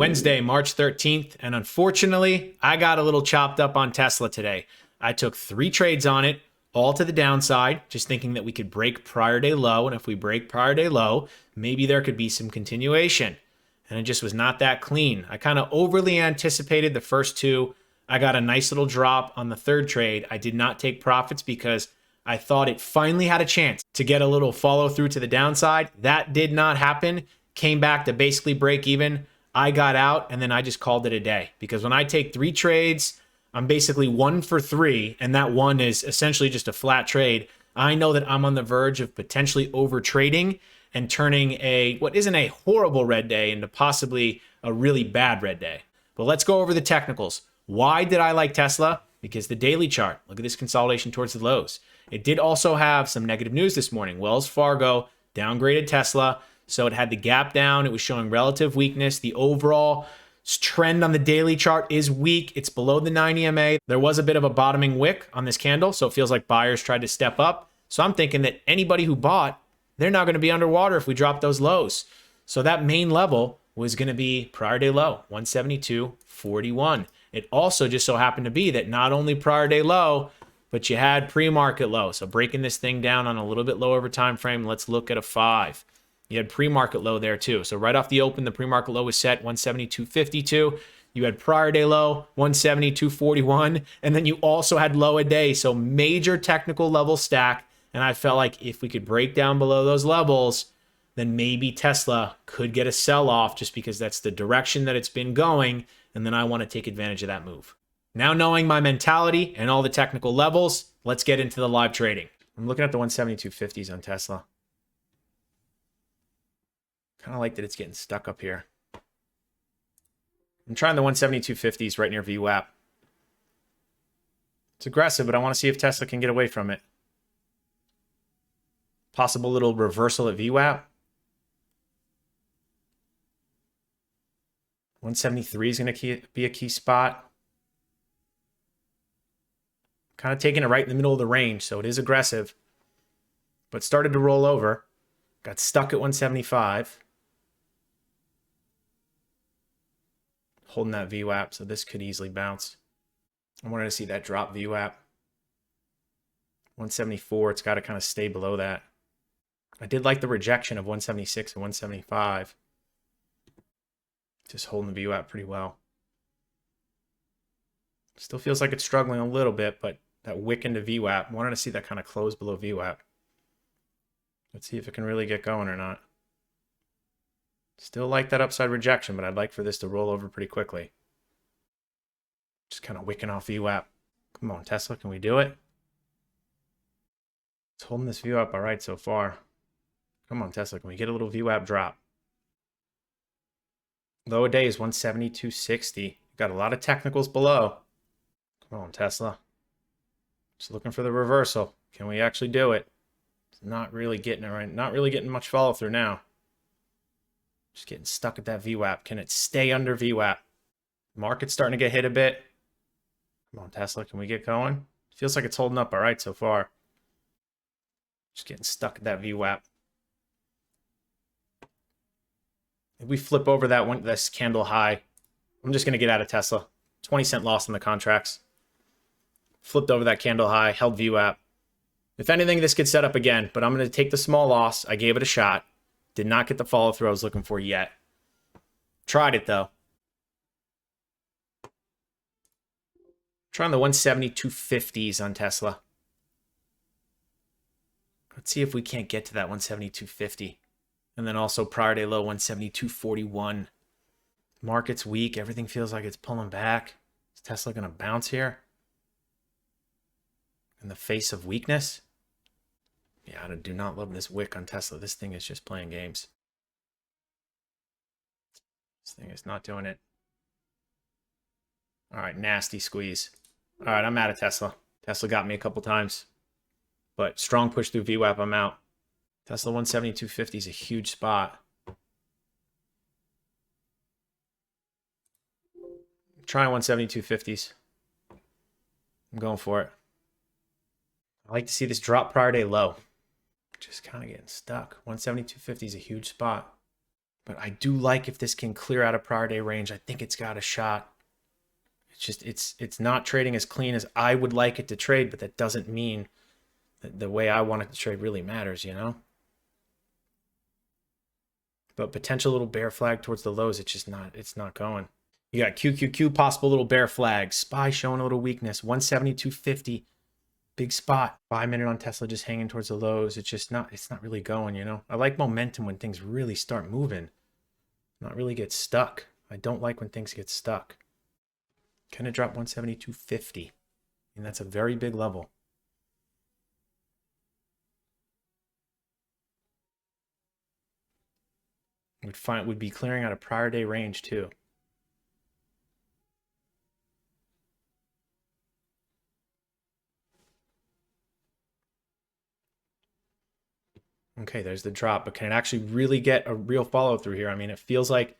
Wednesday, March 13th, and unfortunately, I got a little chopped up on Tesla today. I took 3 trades on it, all to the downside, just thinking that we could break prior day low, and if we break prior day low, maybe there could be some continuation. And it just was not that clean. I kind of overly anticipated the first 2. I got a nice little drop on the 3rd trade. I did not take profits because I thought it finally had a chance to get a little follow through to the downside. That did not happen. Came back to basically break even. I got out and then I just called it a day, because when I take 3 trades, I'm basically 1 for 3, and that one is essentially just a flat trade. I know that I'm on the verge of potentially over trading and turning what isn't a horrible red day into possibly a really bad red day. But let's go over the technicals. Why did I like Tesla? Because the daily chart, look at this consolidation towards the lows. It did also have some negative news this morning. Wells Fargo downgraded Tesla. So it had the gap down. It was showing relative weakness. The overall trend on the daily chart is weak. It's below the 9 EMA. There was a bit of a bottoming wick on this candle, so it feels like buyers tried to step up. So I'm thinking that anybody who bought, they're not going to be underwater if we drop those lows. So that main level was going to be prior day low, 172.41. It also just so happened to be that not only prior day low, but you had pre-market low. So breaking this thing down on a little bit lower of a time frame, let's look at a 5. You had pre-market low there too. So right off the open, the pre-market low was set 172.52. You had prior day low 172.41, and then you also had low a day. So major technical level stack. And I felt like if we could break down below those levels, then maybe Tesla could get a sell-off, just because that's the direction that it's been going. And then I want to take advantage of that move. Now knowing my mentality and all the technical levels, let's get into the live trading. I'm looking at the 172.50s on Tesla. Kind of like that it's getting stuck up here. I'm trying the 172.50s right near VWAP. It's aggressive, but I want to see if Tesla can get away from it. Possible little reversal at VWAP. 173 is going to be a key spot. Kind of taking it right in the middle of the range, so it is aggressive. But started to roll over. Got stuck at 175. Holding that VWAP, so this could easily bounce. I wanted to see that drop VWAP. 174, it's got to kind of stay below that. I did like the rejection of 176 and 175. Just holding the VWAP pretty well. Still feels like it's struggling a little bit, but that wick into VWAP, wanted to see that kind of close below VWAP. Let's see if it can really get going or not. Still like that upside rejection, but I'd like for this to roll over pretty quickly. Just kind of wicking off VWAP. Come on, Tesla, can we do it? It's holding this VWAP all right so far. Come on, Tesla, can we get a little VWAP drop? Low a day is 172.60. Got a lot of technicals below. Come on, Tesla. Just looking for the reversal. Can we actually do it? It's not really getting it right. Not really getting much follow through now. Just getting stuck at that VWAP. Can it stay under VWAP? Market's starting to get hit a bit. Come on, Tesla. Can we get going? Feels like it's holding up all right so far. Just getting stuck at that VWAP. If we flip over this candle high, I'm just going to get out of Tesla. 20-cent loss on the contracts. Flipped over that candle high, held VWAP. If anything, this could set up again, but I'm going to take the small loss. I gave it a shot. Did not get the follow through I was looking for yet. Tried it though. Trying the 172.50s on Tesla. Let's see if we can't get to that 172.50. And then also prior day low 172.41. Market's weak. Everything feels like it's pulling back. Is Tesla going to bounce here? In the face of weakness? Yeah, I do not love this wick on Tesla. This thing is just playing games. This thing is not doing it. All right, nasty squeeze. All right, I'm out of Tesla. Tesla got me a couple times. But strong push through VWAP, I'm out. Tesla 172.50 is a huge spot. I'm trying 172.50s. I'm going for it. I like to see this drop prior day low. Just kind of getting stuck. 172.50 is a huge spot. But I do like if this can clear out a prior day range. I think it's got a shot. It's just it's not trading as clean as I would like it to trade, but that doesn't mean that the way I want it to trade really matters, you know? But potential little bear flag towards the lows, it's not going. You got QQQ, possible little bear flag. SPY showing a little weakness. 172.50. Big spot. 5-minute on Tesla just hanging towards the lows. It's not really going, you know? I like momentum when things really start moving. Not really get stuck. I don't like when things get stuck. Can it drop 172.50? And that's a very big level. Would be clearing out a prior day range too. Okay, there's the drop, but can it actually really get a real follow through here? I mean, it feels like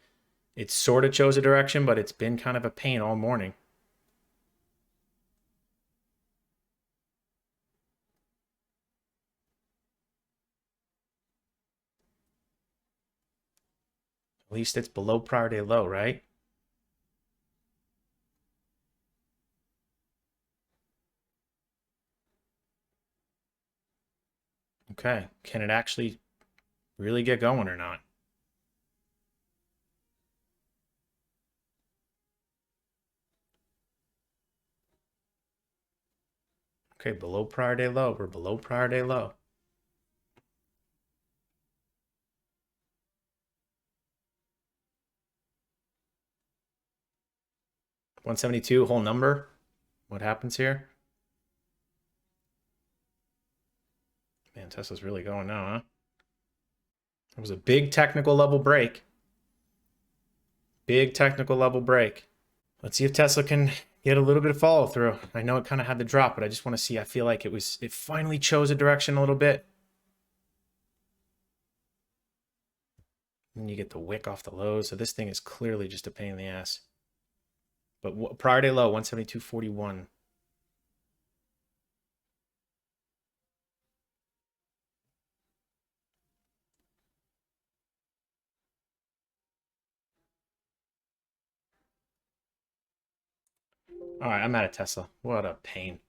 it sort of chose a direction, but it's been kind of a pain all morning. At least it's below prior day low, right? Okay, can it actually really get going or not? Okay, below prior day low. We're below prior day low. $172 whole number. What happens here? Man, Tesla's really going now, huh? It was a big technical level break. Big technical level break. Let's see if Tesla can get a little bit of follow through. I know it kind of had the drop, but I just want to see. I feel like it finally chose a direction a little bit. And you get the wick off the lows. So this thing is clearly just a pain in the ass. But prior day low, 172.41. All right, I'm out of Tesla. What a pain.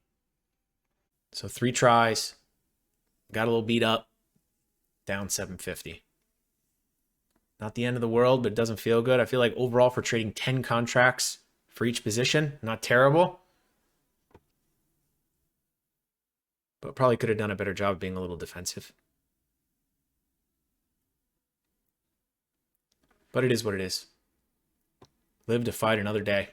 So 3 tries. Got a little beat up. Down 750. Not the end of the world, but it doesn't feel good. I feel like overall for trading 10 contracts for each position, not terrible. But probably could have done a better job of being a little defensive. But it is what it is. Live to fight another day.